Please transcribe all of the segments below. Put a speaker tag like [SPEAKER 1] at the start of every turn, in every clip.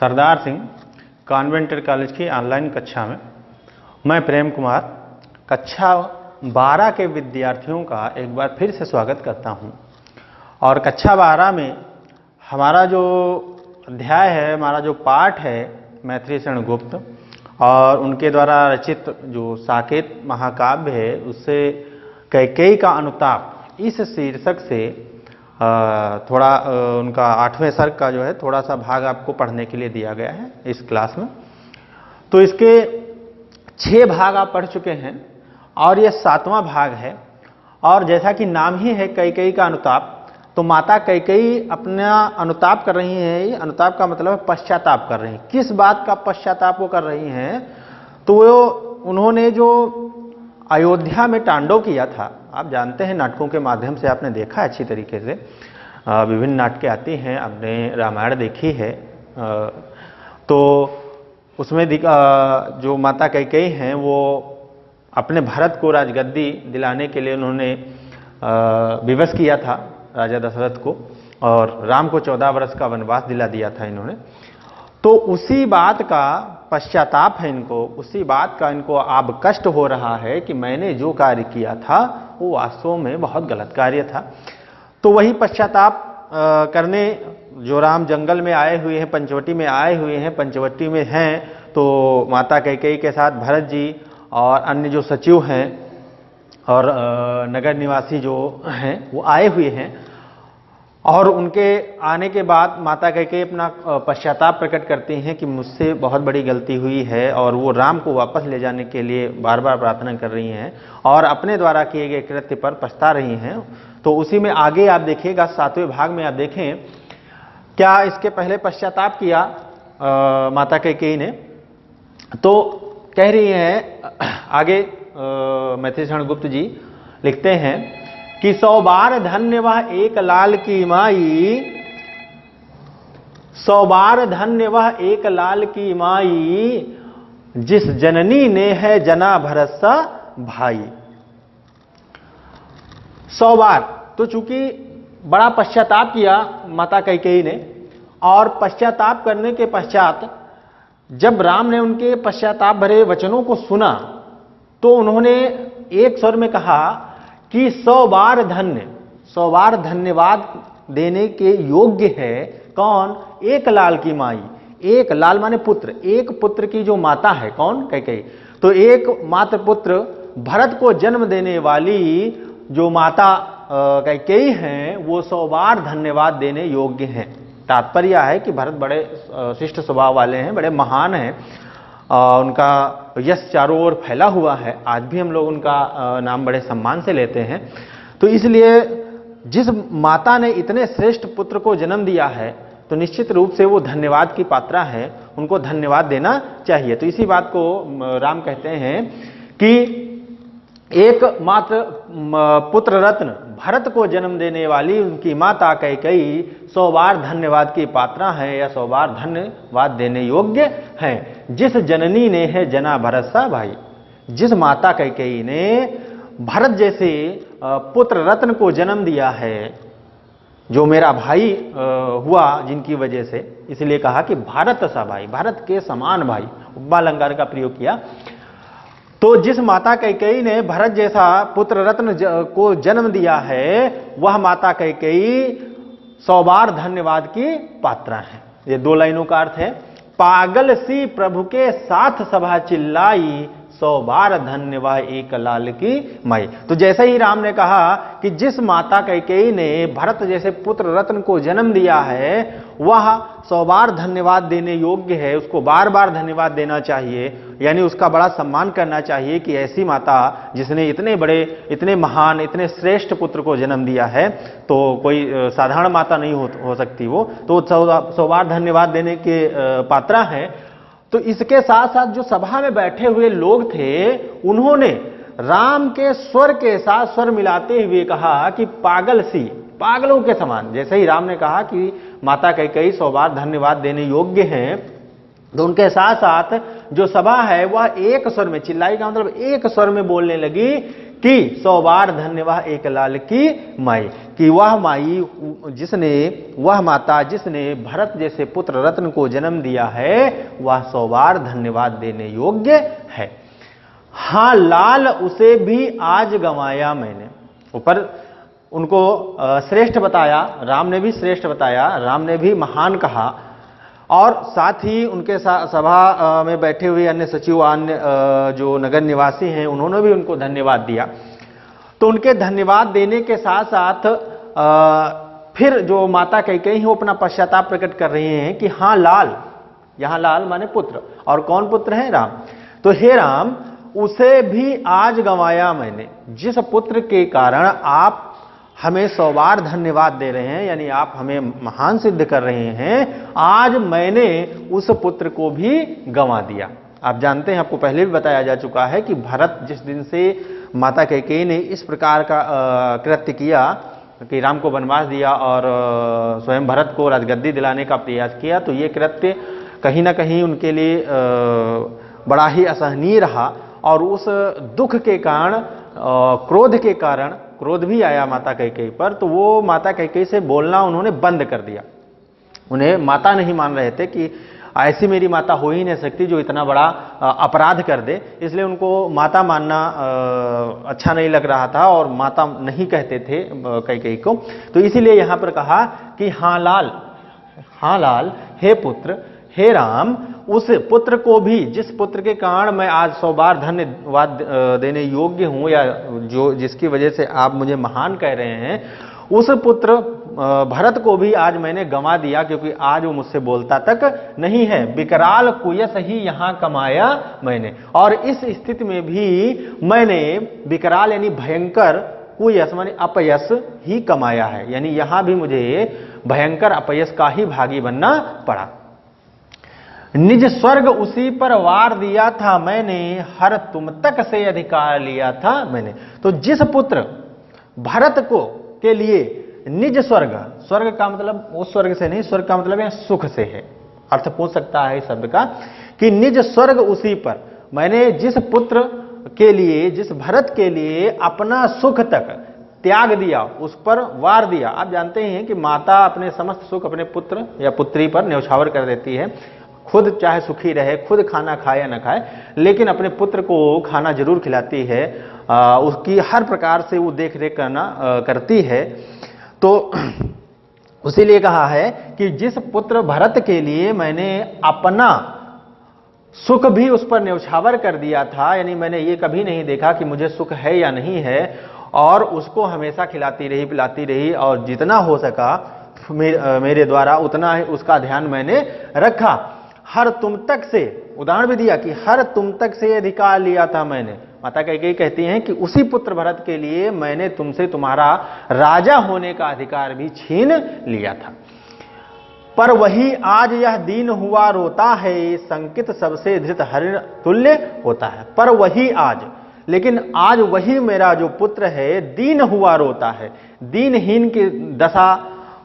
[SPEAKER 1] Sardar Singh convent college की online कक्षा में मैं प्रेम कुमार कक्षा 12 के विद्यार्थियों का एक बार फिर से स्वागत करता हूं। और कक्षा 12 में हमारा जो अध्याय है, हमारा जो पाठ है मैथिली शरण गुप्त और उनके द्वारा रचित जो साकेत महाकाव्य है उससे कैकेयी का अनुताप, इस शीर्षक से थोड़ा उनका 8वें सर्ग का जो है थोड़ा सा भाग आपको पढ़ने के लिए दिया गया है इस क्लास में। तो इसके 6 भाग आप पढ़ चुके हैं और यह 7वां भाग है। और जैसा कि नाम ही है कैकेयी का अनुताप, तो माता कैकेयी अपना अनुताप कर रही हैं। अनुताप का मतलब है पश्चाताप कर रही हैं। किस बात का पश्चाताप वो कर रही हैं? तो वो उन्होंने जो अयोध्या में तांडव किया था, आप जानते हैं नाटकों के माध्यम से आपने देखा अच्छी तरीके से, विभिन्न नाटकें आती हैं, आपने रामायण देखी है। तो उसमें जो माता कैकेयी हैं वो अपने भरत को राजगद्दी दिलाने के लिए उन्होंने विवश किया था राजा दशरथ को, और राम को 14 वर्ष का वनवास दिला दिया था इन्होंने। तो उसी बात का पश्चाताप है इनको, उसी बात का इनको अब कष्ट हो रहा है कि मैंने जो कार्य किया था वो वास्तव में बहुत गलत कार्य था। तो वही पश्चाताप करने जो राम जंगल में आए हुए हैं, पंचवटी में आए हुए हैं, पंचवटी में हैं, तो माता कैकेयी के साथ भरत जी और अन्य जो सचिव हैं और नगर निवासी जो हैं वो आए हुए हैं। और उनके आने के बाद माता कैकेयी अपना पश्चाताप प्रकट करती हैं कि मुझसे बहुत बड़ी गलती हुई है, और वो राम को वापस ले जाने के लिए बार बार प्रार्थना कर रही हैं और अपने द्वारा किए गए कृत्य पर पछता रही हैं। तो उसी में आगे आप देखिएगा 7वें भाग में आप देखें क्या इसके पहले पश्चाताप किया माता कैकेयी ने। तो कह रही हैं आगे मैथिली शरण गुप्त जी लिखते हैं कि 100 बार धन्य वह एक लाल की माई, 100 बार धन्य वह एक लाल की माई, जिस जननी ने है जना भरसा भाई। 100 बार, तो चूंकि बड़ा पश्चाताप किया माता कैकेयी ने, और पश्चाताप करने के पश्चात जब राम ने उनके पश्चाताप भरे वचनों को सुना तो उन्होंने एक स्वर में कहा कि 100 बार धन्य, 100 बार धन्यवाद देने के योग्य है कौन? एक लाल की माई। एक लाल माने पुत्र, एक पुत्र की जो माता है कौन? कैकेयी। तो एक मात्र पुत्र भरत को जन्म देने वाली जो माता कैकेयी हैं वो 100 बार धन्यवाद देने योग्य हैं। तात्पर्य है कि भरत बड़े शिष्ट स्वभाव वाले हैं, बड़े महान हैं, उनका यश चारों ओर फैला हुआ है। आज भी हम लोग उनका नाम बड़े सम्मान से लेते हैं। तो इसलिए जिस माता ने इतने श्रेष्ठ पुत्र को जन्म दिया है तो निश्चित रूप से वो धन्यवाद की पात्रा है, उनको धन्यवाद देना चाहिए। तो इसी बात को राम कहते हैं कि एक मात्र पुत्र रत्न भरत को जन्म देने वाली उनकी माता कैकेयी 100 बार धन्यवाद की पात्रा है या 100 बार धन्यवाद देने योग्य है। जिस जननी ने है जना भरसा भाई, जिस माता कैकेयी ने भरत जैसे पुत्र रत्न को जन्म दिया है, जो मेरा भाई हुआ जिनकी वजह से, इसलिए कहा कि भारत सा भाई, भारत के समान भाई, उपमालंकार का प्रयोग किया। तो जिस माता कैकेयी ने भरत जैसा पुत्र रत्न को जन्म दिया है वह माता कैकेयी 100 बार धन्यवाद की पात्रा है। ये 2 लाइनों का अर्थ है। पागल सी प्रभु के साथ सभा चिल्लाई, 100 बार धन्य वह एक लाल की माई। तो जैसे ही राम ने कहा कि जिस माता कैकेयी ने भरत जैसे पुत्र रत्न को जन्म दिया है वह 100 बार धन्यवाद देने योग्य है, उसको बार बार धन्यवाद देना चाहिए, यानी उसका बड़ा सम्मान करना चाहिए कि ऐसी माता जिसने इतने बड़े, इतने महान, इतने श्रेष्ठ पुत्र को जन्म दिया है, तो कोई साधारण माता नहीं हो सकती वो, तो 100 बार धन्यवाद देने के पात्रा है। तो इसके साथ साथ जो सभा में बैठे हुए लोग थे उन्होंने राम के स्वर के साथ स्वर मिलाते हुए कहा कि पागल सी, पागलों के समान। जैसे ही राम ने कहा कि माता कैकेयी 100 बार धन्यवाद देने योग्य हैं, तो उनके साथ साथ जो सभा है वह एक स्वर में, चिल्लाई का मतलब एक स्वर में बोलने लगी कि 100 बार धन्य वह एक लाल की माई, कि वह माई जिसने, वह माता जिसने भरत जैसे पुत्र रत्न को जन्म दिया है, वह 100 बार धन्यवाद देने योग्य है। हां लाल उसे भी आज गंवाया मैंने, ऊपर उनको श्रेष्ठ बताया, राम ने भी श्रेष्ठ बताया, राम ने भी महान कहा, और साथ ही उनके सभा में बैठे हुए अन्य सचिव, अन्य जो नगर निवासी हैं, उन्होंने भी उनको धन्यवाद दिया। तो उनके धन्यवाद देने के साथ साथ फिर जो माता कैकेयी हैं वो अपना पश्चाताप प्रकट कर रहे हैं कि हाँ लाल, यहां लाल माने पुत्र, और कौन पुत्र है? राम। तो हे राम, उसे भी आज गंवाया मैंने, जिस पुत्र के कारण आप हमें 100 बार धन्यवाद दे रहे हैं, यानी आप हमें महान सिद्ध कर रहे हैं, आज मैंने उस पुत्र को भी गंवा दिया। आप जानते हैं, आपको पहले भी बताया जा चुका है कि भरत जिस दिन से माता कैकेयी ने इस प्रकार का कृत्य किया कि राम को वनवास दिया और स्वयं भरत को राजगद्दी दिलाने का प्रयास किया, तो ये कृत्य कहीं ना कहीं उनके लिए बड़ा ही असहनीय रहा, और उस दुख के कारण, क्रोध के कारण, क्रोध भी आया माता कैकेयी पर, तो वो माता कैकेयी से बोलना उन्होंने बंद कर दिया। उन्हें माता नहीं मान रहे थे कि ऐसी मेरी माता हो ही नहीं सकती जो इतना बड़ा अपराध कर दे, इसलिए उनको माता मानना अच्छा नहीं लग रहा था और माता नहीं कहते थे कैकेयी को। तो इसीलिए यहां पर कहा कि हाँ लाल, हे पुत्र, हे राम, उस पुत्र को भी, जिस पुत्र के कारण मैं आज 100 बार धन्यवाद देने योग्य हूं, या जो जिसकी वजह से आप मुझे महान कह रहे हैं, उस पुत्र भरत को भी आज मैंने गंवा दिया, क्योंकि आज वो मुझसे बोलता तक नहीं है। विकराल कुयस ही यहां कमाया मैंने, और इस स्थिति में भी मैंने विकराल यानी भयंकर, कुयस माने अपयस ही कमाया है, यानी यहां भी मुझे भयंकर अपयस का ही भागी बनना पड़ा। निज स्वर्ग उसी पर वार दिया था मैंने, हर तुम तक से अधिकार लिया था मैंने। तो जिस पुत्र भरत को के लिए निज स्वर्ग, स्वर्ग का मतलब उस स्वर्ग से नहीं, स्वर्ग का मतलब यहां सुख से है, अर्थ पूछ सकता है इस शब्द का, कि निज स्वर्ग उसी पर, मैंने जिस पुत्र के लिए, जिस भरत के लिए अपना सुख तक त्याग दिया, उस पर वार दिया। आप जानते हैं कि माता अपने समस्त सुख अपने पुत्र या पुत्री पर न्यौछावर कर देती है, खुद चाहे सुखी रहे, खुद खाना खाए या न खाए, लेकिन अपने पुत्र को खाना जरूर खिलाती है, उसकी हर प्रकार से वो देख रेख करती है। तो उसीलिए कहा है कि जिस पुत्र भरत के लिए मैंने अपना सुख भी उस पर न्यौछावर कर दिया था, यानी मैंने ये कभी नहीं देखा कि मुझे सुख है या नहीं है, और उसको हमेशा खिलाती रही, पिलाती रही, और जितना हो सका मेरे द्वारा उतना ही उसका ध्यान मैंने रखा। हर तुम तक से, उदाहरण भी दिया कि हर तुम तक से अधिकार लिया था मैंने। माता कैकेयी कहती हैं कि उसी पुत्र भरत के लिए मैंने तुमसे तुम्हारा राजा होने का अधिकार भी छीन लिया था। पर वही आज यह दीन हुआ रोता है, संकित सबसे धृत हरिण तुल्य होता है। पर वही आज, लेकिन आज वही मेरा जो पुत्र है दीन हुआ रोता है, दीनहीन की दशा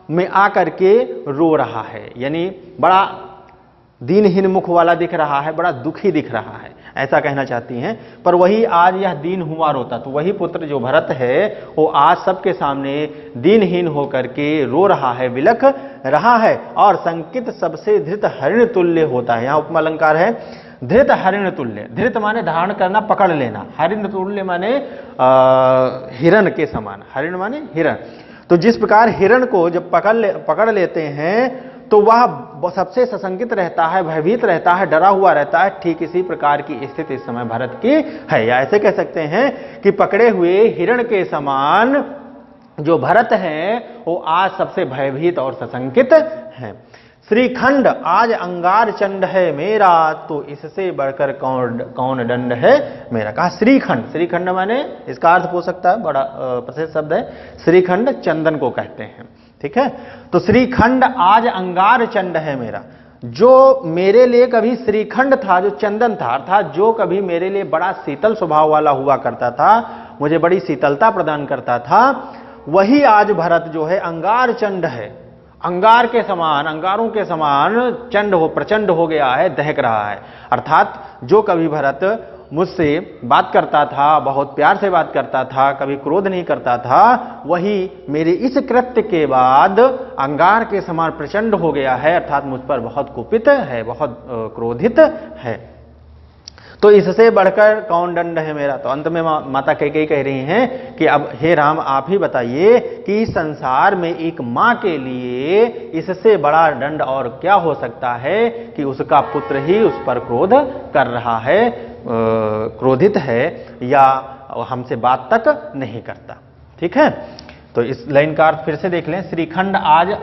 [SPEAKER 1] में आकर के रो रहा है, यानी बड़ा दीनहीन मुख वाला दिख रहा है, बड़ा दुखी दिख रहा है, ऐसा कहना चाहती हैं। पर वही आज यह दीन हुआ रोता, तो वही पुत्र जो भरत है वो आज सबके सामने दीनहीन होकर के रो रहा है, विलख रहा है, और संकित सबसे धृत हरिण तुल्य होता है। यहां उपमा अलंकार है धृत हरिण तुल्य। धृत माने धारण करना, पकड़ लेना, हरिण तुल्य माने हिरण के समान, हरिण माने हिरण। तो जिस प्रकार हिरण को जब पकड़ लेते हैं तो वह सबसे सशंकित रहता है, भयभीत रहता है, डरा हुआ रहता है, ठीक इसी प्रकार की स्थिति इस समय भरत की है। या ऐसे कह सकते हैं कि पकड़े हुए हिरण के समान जो भरत हैं वो आज सबसे भयभीत और सशंकित हैं। श्रीखंड आज अंगार चंड है मेरा, तो इससे बढ़कर कौन दंड है मेरा। कहा श्रीखंड, श्रीखंड माने इसका अर्थ हो सकता है, बड़ा प्रसिद्ध शब्द है, श्रीखंड चंदन को कहते हैं, ठीक है। तो श्रीखंड आज अंगार चंड है मेरा, जो मेरे लिए कभी श्रीखंड था, जो चंदन था, अर्थात जो कभी मेरे लिए बड़ा शीतल स्वभाव वाला हुआ करता था, मुझे बड़ी शीतलता प्रदान करता था, वही आज भरत जो है अंगार चंड है, अंगार के समान, अंगारों के समान चंड हो, प्रचंड हो गया है, दहक रहा है। अर्थात जो कभी भरत मुझसे बात करता था, बहुत प्यार से बात करता था, कभी क्रोध नहीं करता था, वही मेरे इस कृत्य के बाद अंगार के समान प्रचंड हो गया है, अर्थात मुझ पर बहुत कुपित है, बहुत क्रोधित है। तो इससे बढ़कर कौन दंड है मेरा? तो अंत में माता कैकेयी कह रही हैं कि अब हे राम आप ही बताइए कि संसार में एक मां के लिए इससे बड़ा दंड और क्या हो सकता है कि उसका पुत्र ही उस पर क्रोध कर रहा है, क्रोधित है या हमसे बात तक नहीं करता। ठीक है, तो इस लाइन का अर्थ फिर से देख लें। श्रीखंड आज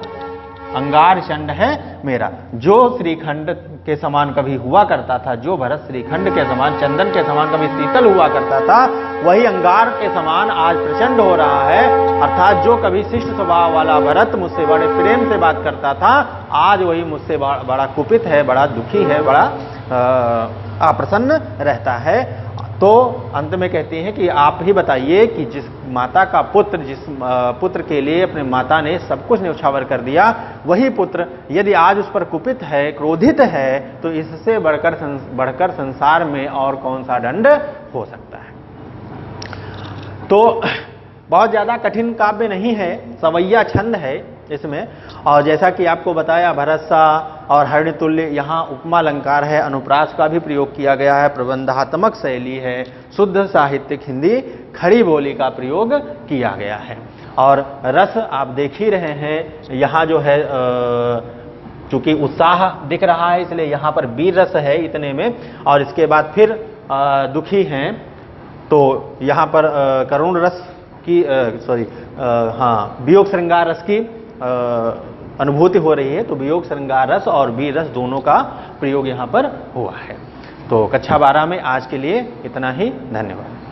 [SPEAKER 1] अंगार चंड है मेरा। जो श्रीखंड के समान कभी हुआ करता था, जो भरत श्रीखंड के समान, चंदन के समान कभी शीतल हुआ करता था, वही अंगार के समान आज प्रचंड हो रहा है। अर्थात जो कभी शिष्ट स्वभाव वाला भरत मुझसे बड़े प्रेम से बात करता था, आज वही मुझसे बड़ा कुपित है, बड़ा दुखी है, बड़ा अप्रसन्न रहता है। तो अंत में कहती हैं कि आप ही बताइए कि जिस माता का पुत्र, जिस पुत्र के लिए अपने माता ने सब कुछ न्यौछावर कर दिया, वही पुत्र यदि आज उस पर कुपित है, क्रोधित है, तो इससे बढ़कर संसार में और कौन सा दंड हो सकता है। तो बहुत ज्यादा कठिन काव्य नहीं है, सवैया छंद है इसमें। और जैसा कि आपको बताया, भरतसा और हरिणतुल्य, यहाँ उपमा अलंकार है, अनुप्रास का भी प्रयोग किया गया है, प्रबंधात्मक शैली है, शुद्ध साहित्यिक हिंदी खड़ी बोली का प्रयोग किया गया है। और रस आप देख ही रहे हैं, यहाँ जो है चूंकि उत्साह दिख रहा है इसलिए यहाँ पर वीर रस है इतने में, और इसके बाद फिर दुखी हैं तो यहाँ पर करुण रस की वियोग श्रृंगार रस की अनुभूति हो रही है। तो वियोग श्रृंगार रस और वीर रस दोनों का प्रयोग यहाँ पर हुआ है। तो कक्षा 12 में आज के लिए इतना ही, धन्यवाद।